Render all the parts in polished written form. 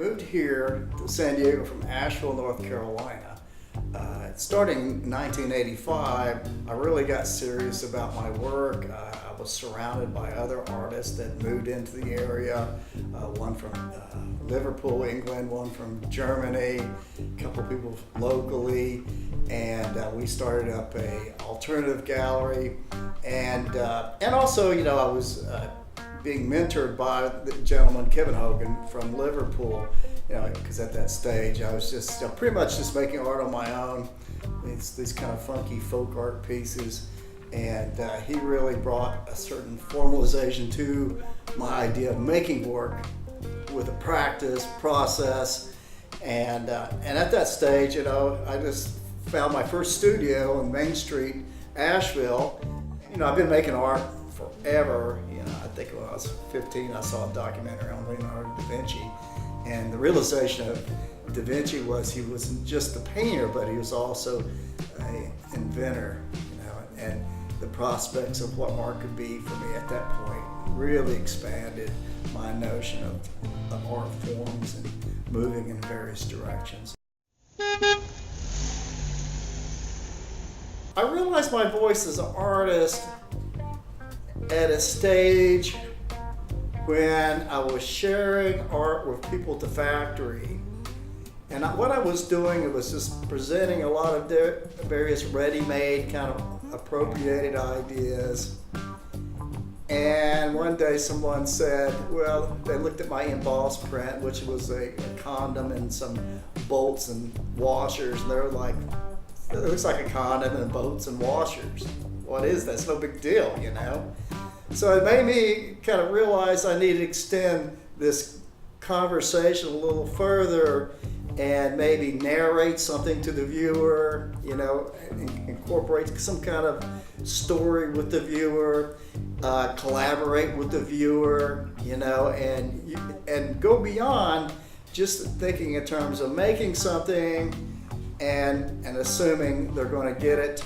moved here to San Diego from Asheville, North Carolina. Starting in 1985, I really got serious about my work. I was surrounded by other artists that moved into the area, one from Liverpool, England, one from Germany, a couple people locally, and we started up a alternative gallery. And also, you know, I was being mentored by the gentleman Caveney from Liverpool, you know, because at that stage I was just pretty much just making art on my own. It's these kind of funky folk art pieces, and he really brought a certain formalization to my idea of making work with a practice, process, and at that stage, you know, I just found my first studio on Main Street, Asheville. You know, I've been making art forever. You know, I think when I was 15, I saw a documentary on Leonardo da Vinci, and the realization of Da Vinci was he wasn't just a painter, but he was also an inventor, you know, and the prospects of what art could be for me at that point really expanded my notion of art forms and moving in various directions. I realized my voice as an artist at a stage when I was sharing art with people at the factory. And what I was doing, it was just presenting a lot of various ready-made kind of appropriated ideas. And one day someone said, well, they looked at my embossed print, which was a condom and some bolts and washers, and they were like, it looks like a condom and bolts and washers. What is that? It's no big deal, you know? So it made me kind of realize I needed to extend this conversation a little further and maybe narrate something to the viewer, you know, incorporate some kind of story with the viewer, collaborate with the viewer, you know, and go beyond just thinking in terms of making something and assuming they're going to get it.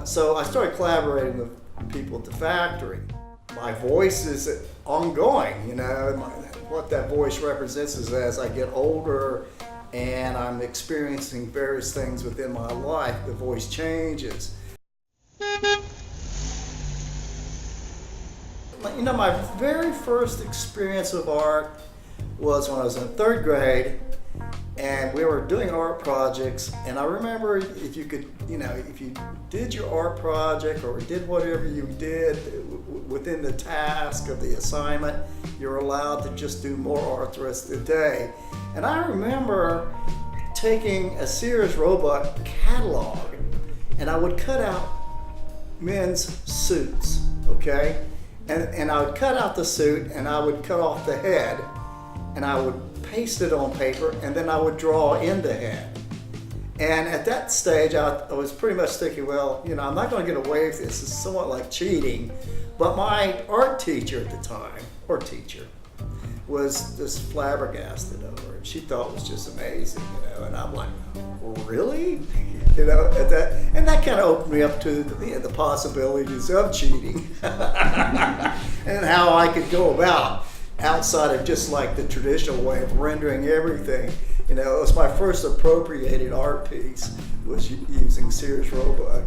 So I started collaborating with people at the factory. My voice is ongoing, you know. What that voice represents is as I get older and I'm experiencing various things within my life, the voice changes. You know, my very first experience of art was when I was in third grade, and we were doing art projects, and I remember if you could, you know, if you did your art project or did whatever you did within the task of the assignment, you're allowed to just do more art the rest of the day. And I remember taking a Sears Roebuck catalog, and I would cut out men's suits, okay? And I would cut out the suit, and I would cut off the head, and I would paste it on paper, and then I would draw in the head. And at that stage, I was pretty much thinking, well, you know, I'm not going to get away with this. It's somewhat like cheating. But my art teacher at the time, was just flabbergasted over it. She thought it was just amazing, you know. And I'm like, really? You know, and that kind of opened me up to the possibilities of cheating and how I could go about outside of just like the traditional way of rendering everything. You know, it was my first appropriated art piece was using Sears Roebuck,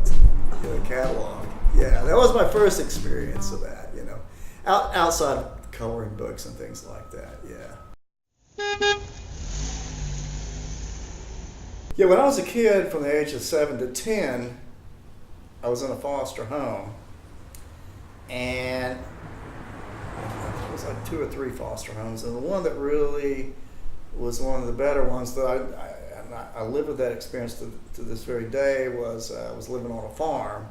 you know, catalog. Yeah, that was my first experience of that, you know, outside of coloring books and things like that, yeah. Yeah, when I was a kid from the age of 7 to 10, I was in a foster home, and it was like 2 or 3 foster homes, and the one that really was one of the better ones that I live with that experience to this very day was I was living on a farm,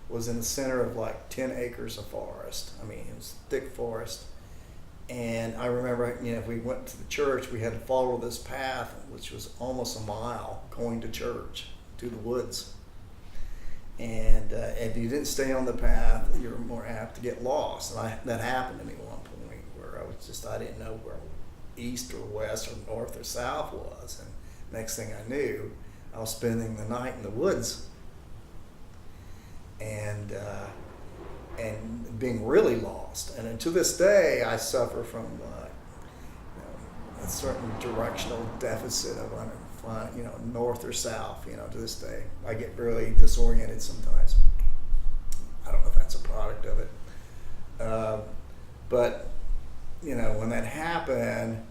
was in the center of like 10 acres of forest. I mean, it was thick forest. And I remember, you know, if we went to the church, we had to follow this path, which was almost a mile going to church, to the woods. And if you didn't stay on the path, you were more apt to get lost. And that happened to me at one point where I didn't know where east or west or north or south was. And next thing I knew, I was spending the night in the woods and being really lost. And to this day, I suffer from a certain directional deficit of north or south. To this day, I get really disoriented sometimes. I don't know if that's a product of it, but when that happened,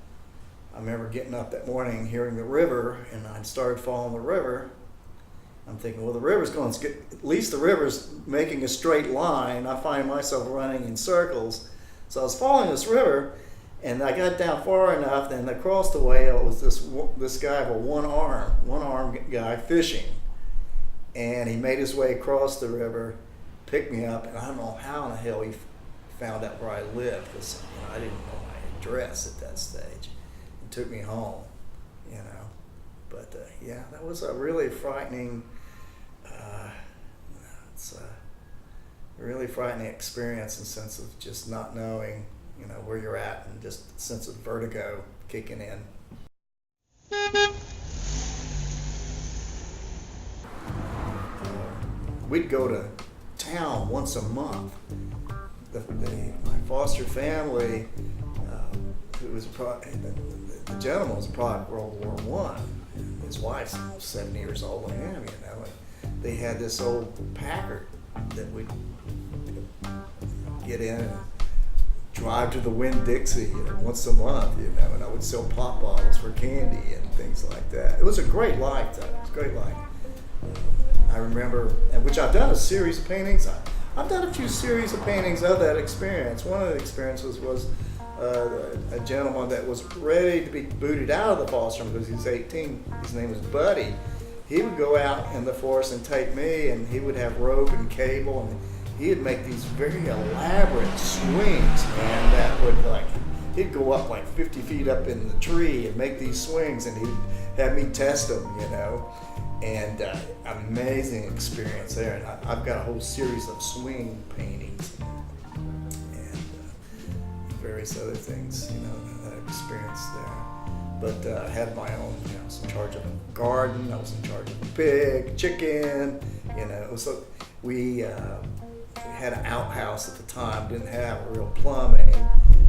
I remember getting up that morning, hearing the river, and I started following the river. I'm thinking, well, the river's going to get, at least the river's making a straight line. I find myself running in circles. So I was following this river, and I got down far enough, and across the way it was this guy with one arm guy fishing. And he made his way across the river, picked me up, and I don't know how in the hell he found out where I lived, because I didn't know my address at that stage, and took me home. But yeah, that was a really frightening. It's a really frightening experience, in the sense of just not knowing, where you're at, and just a sense of vertigo kicking in. We'd go to town once a month. My foster family, who was the gentleman was a product of World War I. His wife's 70 years older than him, and they had this old Packard that we'd get in and drive to the Winn-Dixie once a month, and I would sell pop bottles for candy and things like that. It was a great life, though. It was a great life. I remember, which I've done a series of paintings. I've done a few series of paintings of that experience. One of the experiences was a gentleman that was ready to be booted out of the foster home because he was 18. His name was Buddy. He would go out in the forest and take me, and he would have rope and cable, and he'd make these very elaborate swings, man, that would he'd go up 50 feet up in the tree and make these swings, and he'd have me test them, and amazing experience there. And I've got a whole series of swing paintings and various other things, that I experienced there. But I had my own, I was in charge of a garden, I was in charge of a pig, chicken, so we had an outhouse at the time, didn't have real plumbing,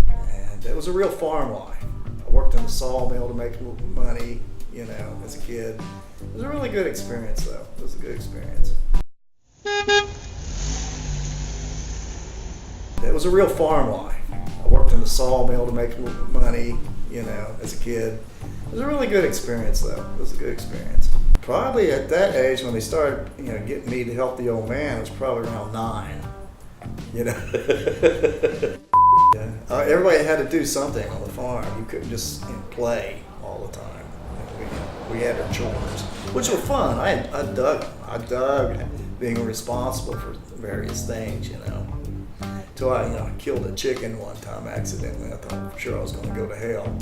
and it was a real farm life. I worked in the sawmill to make money, as a kid. It was a really good experience, though. It was a good experience. It was a real farm life. I worked in the sawmill to make money, as a kid. It was a really good experience, though. It was a good experience. Probably at that age, when they started, getting me to help the old man, it was probably around 9. Yeah. Everybody had to do something on the farm. You couldn't just play all the time. We had our chores, which were fun. I dug being responsible for various things, Till I killed a chicken one time accidentally. I thought for sure I was going to go to hell.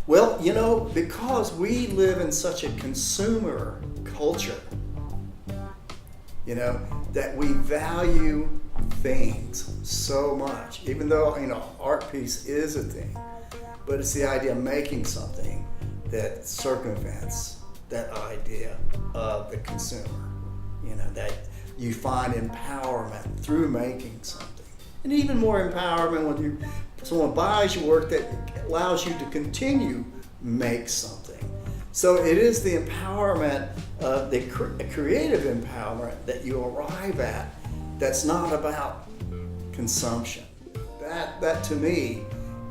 Well, because we live in such a consumer culture, that we value things so much, even though, art piece is a thing, but it's the idea of making something that circumvents that idea of the consumer, that you find empowerment through making something. And even more empowerment when someone buys your work, that allows you to continue make something. So it is the empowerment, the creative empowerment that you arrive at, that's not about consumption. That to me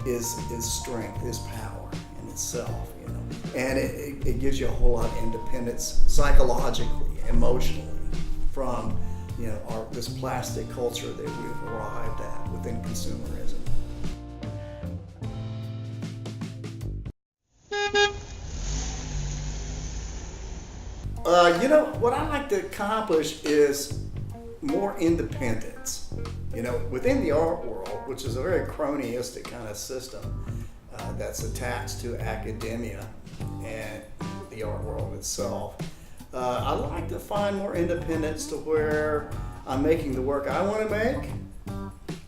is strength, is power in itself, and it gives you a whole lot of independence psychologically, emotionally, from this plastic culture that we've arrived at within consumerism. What I like to accomplish is more independence, within the art world, which is a very cronyistic kind of system that's attached to academia and the art world itself. I like to find more independence to where I'm making the work I want to make.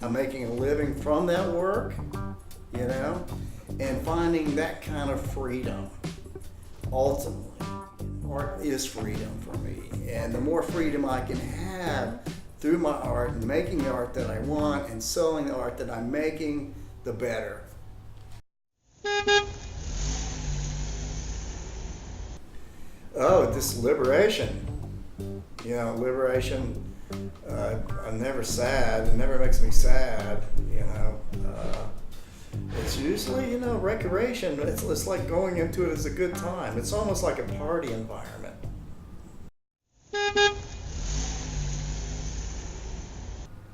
I'm making a living from that work, and finding that kind of freedom. Ultimately, art is freedom for me, and the more freedom I can have through my art and making the art that I want and selling the art that I'm making, the better. Oh, this liberation. You know, liberation, I'm never sad. It never makes me sad, you know. It's usually, you know, recreation. It's like going into it as a good time. It's almost like a party environment.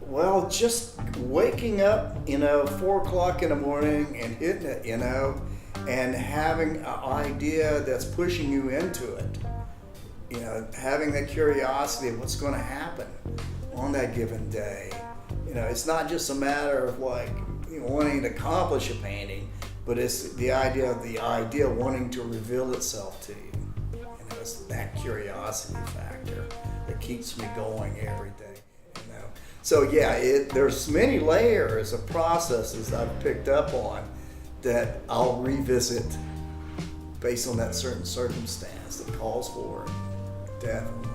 Well, just waking up, you know, 4 o'clock in the morning and hitting it, you know, and having an idea that's pushing you into it. You know, having that curiosity of what's going to happen on that given day. You know, it's not just a matter of like, you know, wanting to accomplish a painting, but it's the idea of the idea wanting to reveal itself to you. You know, it's that curiosity factor that keeps me going every day. You know, so yeah, there's many layers of processes I've picked up on that I'll revisit based on that certain circumstance that calls for it. Definitely.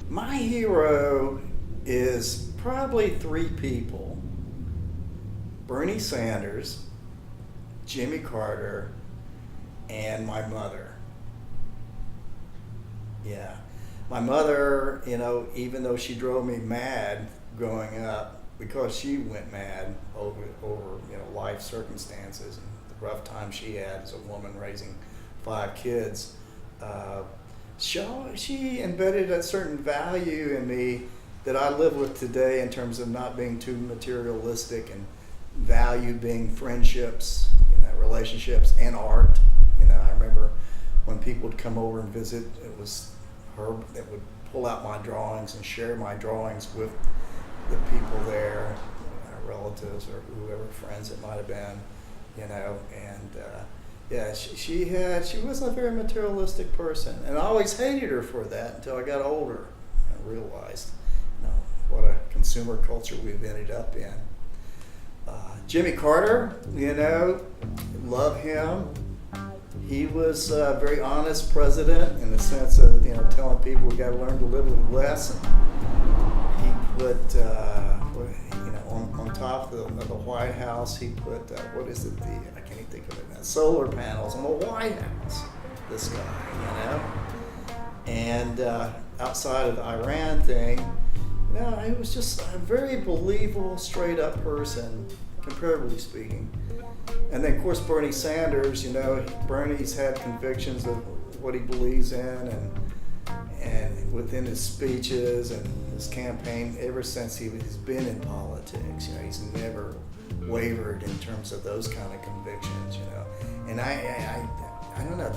My hero is probably 3 people: Bernie Sanders, Jimmy Carter, and my mother. Yeah. My mother, you know, even though she drove me mad growing up, because she went mad over you know, life circumstances and the rough time she had as a woman raising 5 kids, she embedded a certain value in me that I live with today in terms of not being too materialistic and value being friendships, you know, relationships and art. You know, I remember when people would come over and visit, it was her that would pull out my drawings and share my drawings with the people there, relatives or whoever, friends it might have been, you know, and yeah, she wasn't a very materialistic person, and I always hated her for that until I got older and realized, you know, what a consumer culture we've ended up in. Jimmy Carter, you know, love him. He was a very honest president in the sense of, you know, telling people we got to learn to live with less. And he put, you know, on top of the White House, he put, what is it? I can't even think of it now. Solar panels on the White House. This guy, you know. And outside of the Iran thing, you know, he was just a very believable, straight up person, comparatively speaking. And then, of course, Bernie Sanders, you know, Bernie's had convictions of what he believes in and within his speeches and his campaign ever since he's been in politics. You know, he's never wavered in terms of those kind of convictions, you know. And I don't know,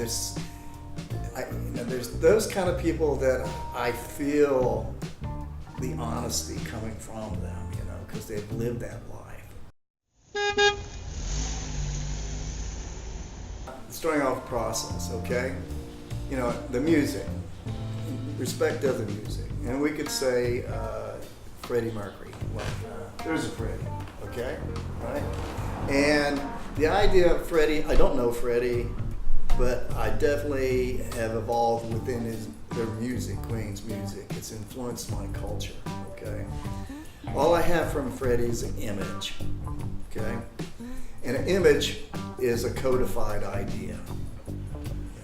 you know, there's those kind of people that I feel the honesty coming from them, you know, because they've lived that life. Starting off process, okay? You know, the music, respect of the music. And we could say Freddie Mercury, like, there's a Freddie, okay? Right? And the idea of Freddie, I don't know Freddie, but I definitely have evolved within their music, Queen's music. It's influenced my culture, okay? All I have from Freddie is an image, okay? And an image is a codified idea, you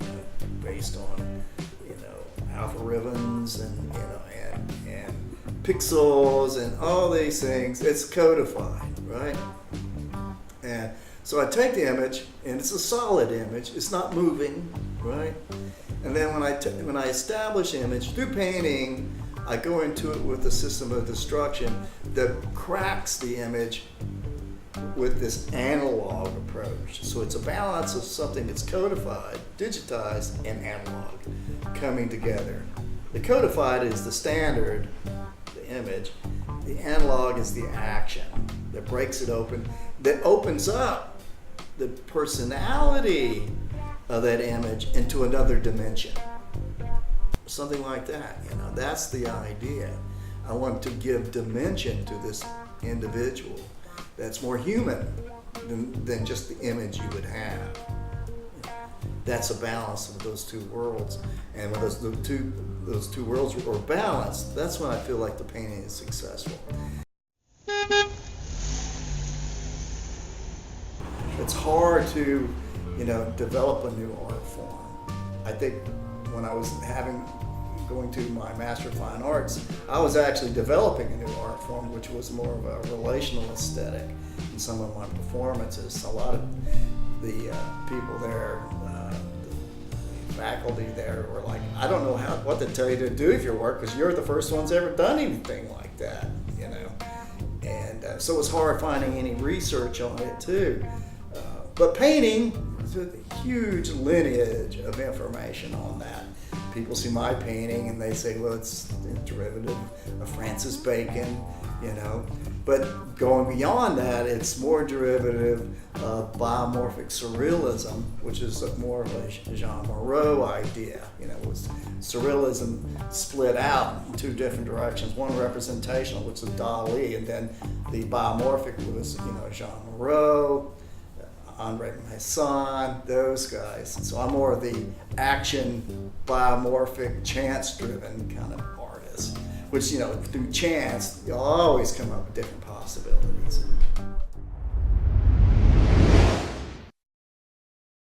know, based on, you know, algorithms and, you know, and pixels and all these things. It's codified, right? And so I take the image, and it's a solid image. It's not moving, right? And then when I establish the image through painting, I go into it with a system of destruction that cracks the image with this analog approach. So it's a balance of something that's codified, digitized, and analog coming together. The codified is the standard, the image. The analog is the action that breaks it open, that opens up the personality of that image into another dimension. Something like that, you know, that's the idea. I want to give dimension to this individual that's more human than just the image you would have. that's a balance of those two worlds. And when those two worlds are balanced, that's when I feel like the painting is successful. It's hard to, develop a new art form. I think when I was going to my Master of Fine Arts, I was actually developing a new art form, which was more of a relational aesthetic in some of my performances. A lot of the people there, the faculty there were like, I don't know what to tell you to do with your work, because you're the first ones ever done anything like that, And so it was hard finding any research on it too. But painting, there's a huge lineage of information on that. People see my painting and they say, well, it's a derivative of Francis Bacon, But going beyond that, it's more derivative of biomorphic surrealism, which is more of a Jean Moreau idea. Was surrealism split out in two different directions. One representational, which is Dali, and then the biomorphic was, Jean Moreau, Andre Masson, those guys. So I'm more of the action, biomorphic, chance-driven kind of artist, which, through chance, you'll always come up with different possibilities.